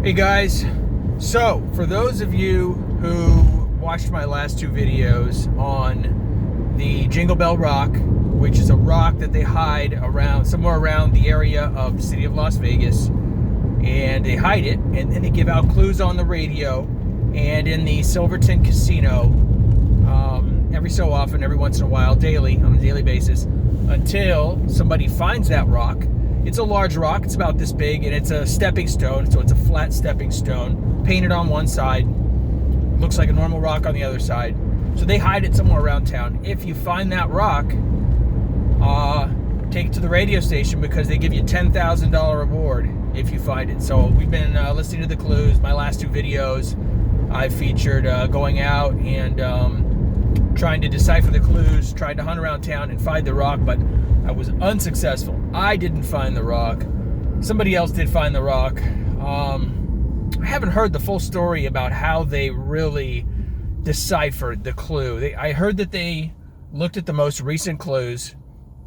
Hey guys, so for those of you who watched my last two videos on the Jingle Bell Rock, which is a rock that they hide around somewhere around the area of the city of Las Vegas, and they hide it, and then they give out clues on the radio and in the Silverton Casino every so often, every once in a while, daily, on a daily basis, until somebody finds that rock. It's a large rock, it's about this big, and it's a stepping stone, so it's a flat stepping stone, painted on one side, looks like a normal rock on the other side. So they hide it somewhere around town. If you find that rock, take it to the radio station because they give you a $10,000 reward if you find it. So we've been listening to the clues. My last two videos, I featured going out and trying to decipher the clues, trying to hunt around town and find the rock, but I was unsuccessful. I didn't find the rock. Somebody else did find the rock. I haven't heard the full story about how they really deciphered the clue. I heard that they looked at the most recent clues,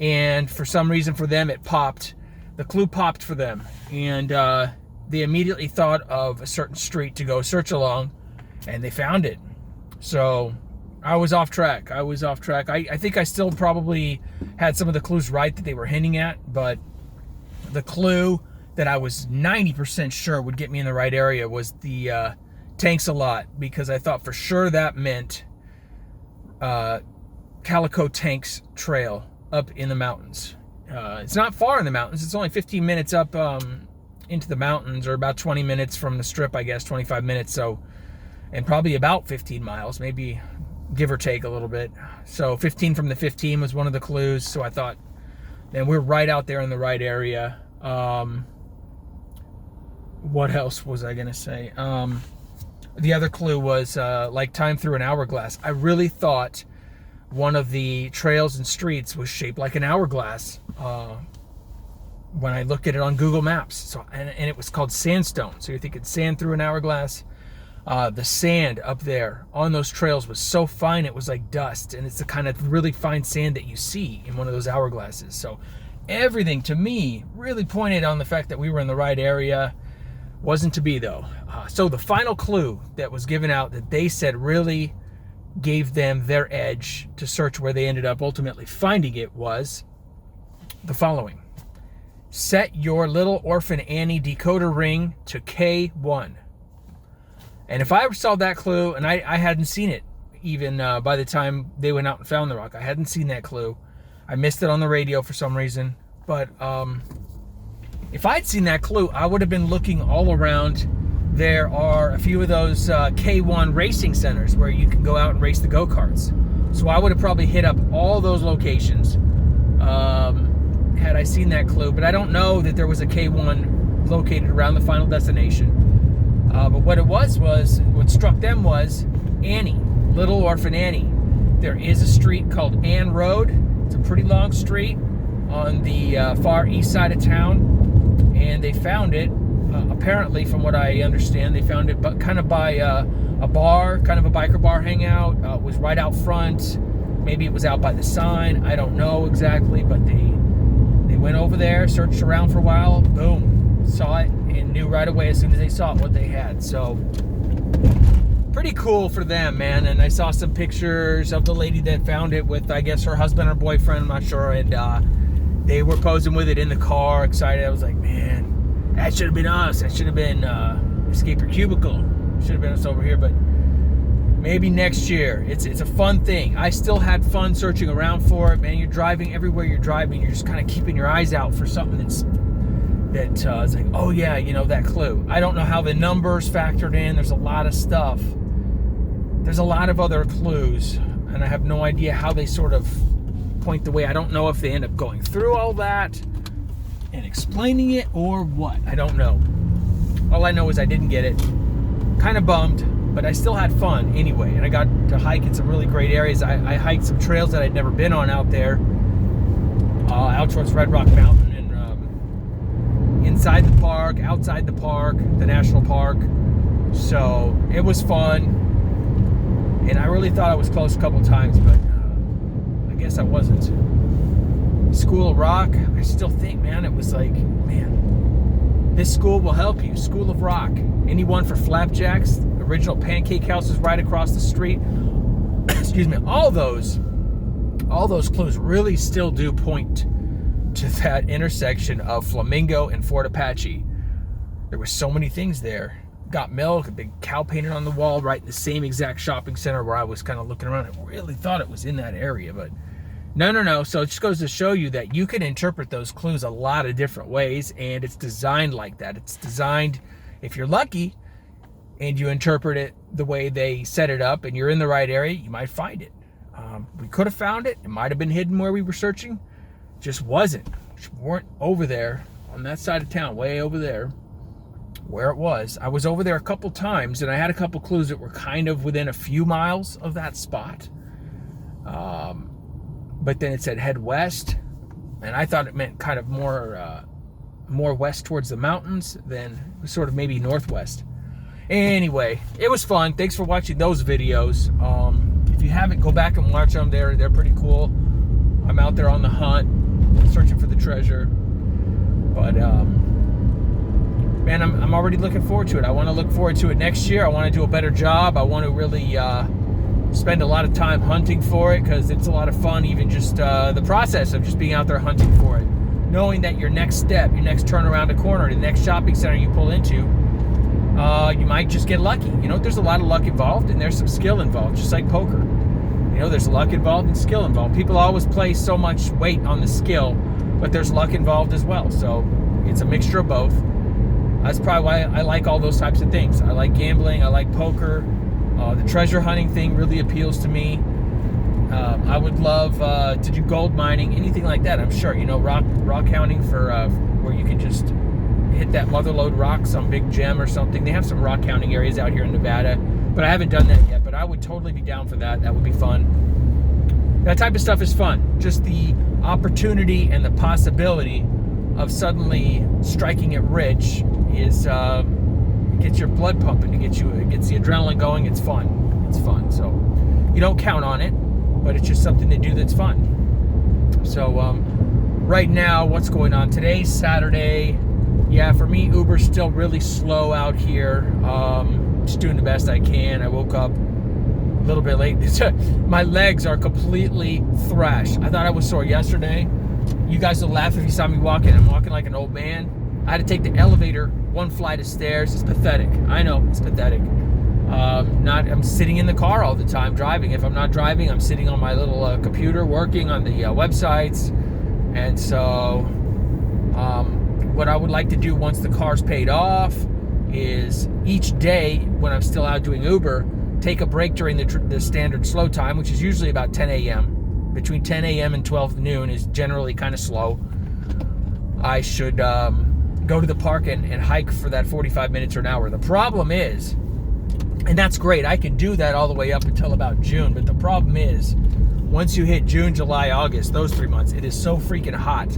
and for some reason for them it popped. The clue popped for them, and they immediately thought of a certain street to go search along, and they found it. So I was off track. I think I still probably had some of the clues right that they were hinting at, but the clue that I was 90% sure would get me in the right area was the Tanks a Lot, because I thought for sure that meant Calico Tanks Trail up in the mountains. It's not far in the mountains. It's only 15 minutes up into the mountains, or about 20 minutes from the strip, I guess, 25 minutes. So, and probably about 15 miles, maybe give or take a little bit. So 15 from the 15 was one of the clues. So I thought, man, we're right out there in the right area. What else was I gonna say? The other clue was like time through an hourglass. I really thought one of the trails and streets was shaped like an hourglass when I looked at it on Google Maps. So and it was called sandstone. So you're thinking sand through an hourglass. The sand up there on those trails was so fine it was like dust, and it's the kind of really fine sand that you see in one of those hourglasses. So everything to me really pointed on the fact that we were in the right area. Wasn't to be though. So the final clue that was given out that they said really gave them their edge to search where they ended up ultimately finding it was the following: set your Little Orphan Annie decoder ring to K1. And if I saw that clue, and I hadn't seen it even by the time they went out and found the rock, I hadn't seen that clue. I missed it on the radio for some reason. But if I'd seen that clue, I would have been looking all around. There are a few of those K1 racing centers where you can go out and race the go-karts. So I would have probably hit up all those locations had I seen that clue. But I don't know that there was a K1 located around the final destination. But what it was what struck them was Annie, Little Orphan Annie. There is a street called Ann Road. It's a pretty long street on the far east side of town, and they found it, apparently from what I understand, they found it but kind of by a bar, kind of a biker bar hangout. It was right out front. Maybe it was out by the sign. I don't know exactly, but they went over there, searched around for a while, boom, saw it, and knew right away as soon as they saw it what they had. So pretty cool for them, man. And I saw some pictures of the lady that found it with, I guess, her husband or boyfriend, I'm not sure, and they were posing with it in the car, excited. I was like, man, that should have been us. That should have been Escape Your Cubicle. Should have been us over here, but maybe next year. It's a fun thing. I still had fun searching around for it, man. You're driving everywhere you're driving. You're just kind of keeping your eyes out for something that's like, oh yeah, you know, that clue. I don't know how the numbers factored in. There's a lot of stuff. There's a lot of other clues, and I have no idea how they sort of point the way. I don't know if they end up going through all that and explaining it or what. I don't know. All I know is I didn't get it. Kind of bummed, but I still had fun anyway, and I got to hike in some really great areas. I hiked some trails that I'd never been on out there, out towards Red Rock Mountain, and inside the park, outside the park, the national park. So it was fun, and I really thought I was close a couple times, but I guess I wasn't. School of Rock, I still think, man, it was like, man, This school will help you. School of Rock. Anyone for Flapjacks? Original Pancake House is right across the street. Excuse me. All those clues really still do point to that intersection of Flamingo and Fort Apache. There were so many things there. Got milk, a big cow painted on the wall, right in the same exact shopping center where I was kind of looking around. I really thought it was in that area, but no. So it just goes to show you that you can interpret those clues a lot of different ways, and it's designed like that. It's designed, if you're lucky and you interpret it the way they set it up and you're in the right area, you might find it. We could have found it. It might have been hidden where we were searching. Just wasn't. Just weren't over there on that side of town, way over there where it was. I was over there a couple times, and I had a couple clues that were kind of within a few miles of that spot. But then it said head west, and I thought it meant kind of more west towards the mountains than sort of maybe northwest. Anyway, it was fun. Thanks for watching those videos. If you haven't, go back and watch them. They're pretty cool. I'm out there on the hunt, searching for the treasure. But man, I'm already looking forward to it. I want to look forward to it next year. I want to do a better job. I want to really spend a lot of time hunting for it, because it's a lot of fun, even just the process of just being out there hunting for it. Knowing that your next step, your next turn around a corner, the next shopping center you pull into, you might just get lucky. You know, there's a lot of luck involved, and there's some skill involved, just like poker. You know, there's luck involved and skill involved. People always place so much weight on the skill, but there's luck involved as well. So it's a mixture of both. That's probably why I like all those types of things. I like gambling. I like poker. The treasure hunting thing really appeals to me. I would love to do gold mining, anything like that. I'm sure, you know, rock hounding for where you can just hit that mother lode rock, some big gem or something. They have some rock hounding areas out here in Nevada, but I haven't done that yet. But I would totally be down for that. That would be fun. That type of stuff is fun. Just the opportunity and the possibility of suddenly striking it rich is gets your blood pumping. It gets the adrenaline going. It's fun. So you don't count on it, but it's just something to do that's fun. So right now, what's going on? Today's Saturday. Yeah, for me, Uber's still really slow out here. Just doing the best I can. I woke up a little bit late. My legs are completely thrashed. I thought I was sore yesterday. You guys will laugh if you saw me walking. I'm walking like an old man. I had to take the elevator, one flight of stairs. It's pathetic. I know, it's pathetic. I'm sitting in the car all the time driving. If I'm not driving, I'm sitting on my little computer working on the websites. And so what I would like to do once the car's paid off is each day when I'm still out doing Uber, take a break during the standard slow time, which is usually about 10 a.m. Between 10 a.m. and 12 noon is generally kind of slow. I should go to the park and hike for that 45 minutes or an hour. The problem is, and that's great, I can do that all the way up until about June, but the problem is, once you hit June, July, August, those 3 months, it is so freaking hot.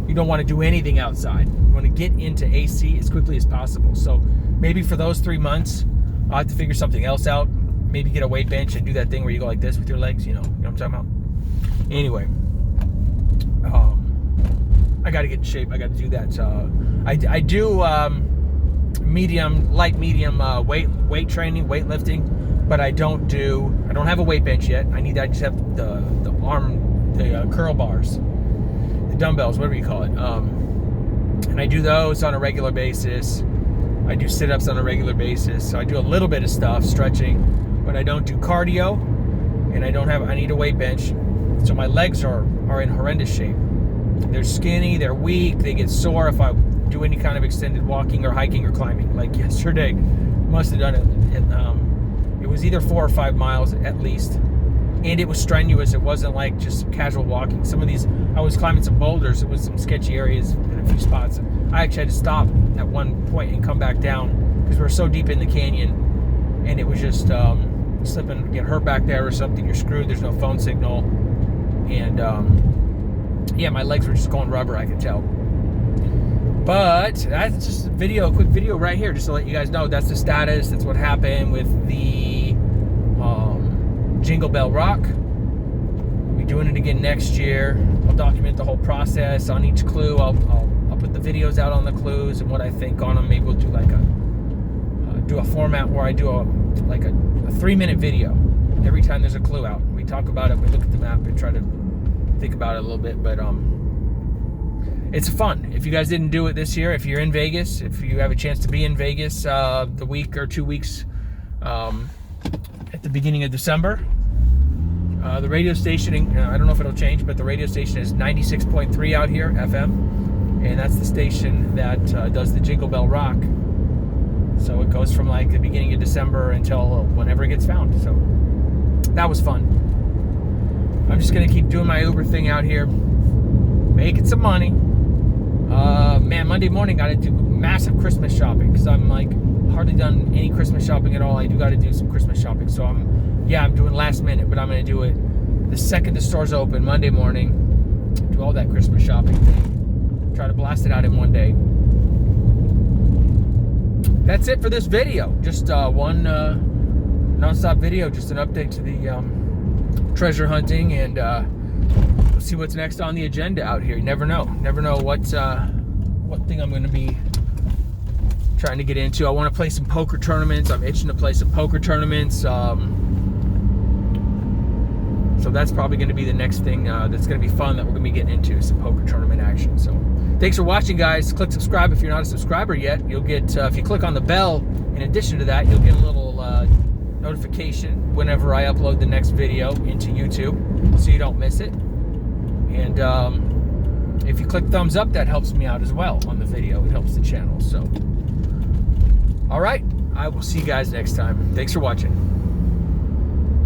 You don't want to do anything outside. You want to get into AC as quickly as possible. So maybe for those 3 months, I'll have to figure something else out. Maybe get a weight bench and do that thing where you go like this with your legs, you know what I'm talking about? Anyway, I got to get in shape. I got to do that. I do light medium weight training, weightlifting, but I don't have a weight bench yet. I just have the curl bars, the dumbbells, whatever you call it. And I do those on a regular basis. I do sit-ups on a regular basis. So I do a little bit of stuff, stretching, but I don't do cardio, and I need a weight bench. So my legs are in horrendous shape. They're skinny, they're weak, they get sore if I do any kind of extended walking or hiking or climbing. Like yesterday, must have done it. It was either 4 or 5 miles at least. And it was strenuous. It wasn't like just casual walking. Some of these, I was climbing some boulders. It was some sketchy areas in a few spots. And I actually had to stop at one point and come back down because we were so deep in the canyon. And it was just slipping, get hurt back there or something. You're screwed. There's no phone signal. And yeah, my legs were just going rubber, I could tell. But that's just a quick video right here, just to let you guys know that's the status. That's what happened with the Jingle Bell Rock. We'll be doing it again next year. I'll document the whole process on each clue. I'll put the videos out on the clues and what I think on them. Maybe we'll do like a format where I do a 3-minute video every time there's a clue out. We talk about it, we look at the map and try to think about it a little bit, but it's fun. If you guys didn't do it this year, if you're in Vegas, if you have a chance to be in Vegas the week or 2 weeks at the beginning of December, the radio station, I don't know if it'll change, but the radio station is 96.3 out here, FM, and that's the station that does the Jingle Bell Rock. So it goes from like the beginning of December until whenever it gets found. So that was fun. I'm just gonna keep doing my Uber thing out here, making some money. Man, Monday morning gotta do massive Christmas shopping because I'm like hardly done any Christmas shopping at all. I do gotta do some Christmas shopping, so I'm doing last minute, but I'm gonna do it the second the stores open Monday morning. Do all that Christmas shopping thing. Try to blast it out in one day. That's it for this video. Just one non-stop video, just an update to the treasure hunting, and we'll see what's next on the agenda out here. You never know what thing I'm going to be trying to get into. I want to play some poker tournaments. I'm itching to play some poker tournaments. So that's probably going to be the next thing that's going to be fun that we're going to be getting into, some poker tournament action. So thanks for watching, guys. Click subscribe if you're not a subscriber yet. You'll get, if you click on the bell, in addition to that, you'll get a little notification whenever I upload the next video into YouTube, so you don't miss it. And if you click thumbs up, that helps me out as well on the video. It helps the channel. So, all right, I will see you guys next time. Thanks for watching.